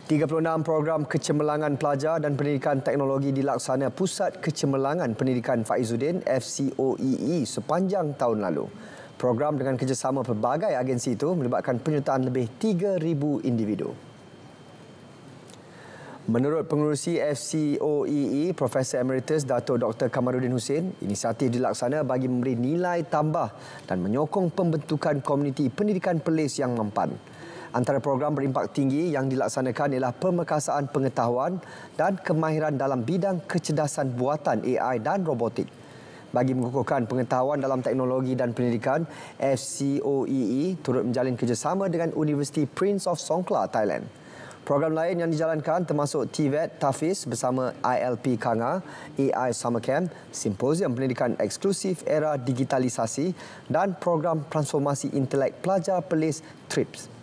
36 program kecemerlangan pelajar dan pendidikan teknologi dilaksana Pusat Kecemerlangan Pendidikan Faizuddin FCOEE sepanjang tahun lalu. Program dengan kerjasama pelbagai agensi itu melibatkan penyertaan lebih 3,000 individu. Menurut pengerusi FCOEE, Profesor Emeritus Dato' Dr. Kamaluddin Hussein, inisiatif dilaksana bagi memberi nilai tambah dan menyokong pembentukan komuniti pendidikan pelis yang mampan. Antara program berimpak tinggi yang dilaksanakan ialah pemerkasaan pengetahuan dan kemahiran dalam bidang kecerdasan buatan AI dan robotik. Bagi mengukuhkan pengetahuan dalam teknologi dan pendidikan, FCOEE turut menjalin kerjasama dengan Universiti Prince of Songkhla, Thailand. Program lain yang dijalankan termasuk TVET Tafiz bersama ILP Kanga, AI Summer Camp, Simposium Pendidikan Eksklusif Era Digitalisasi dan program transformasi intelek pelajar pelis TRIPS.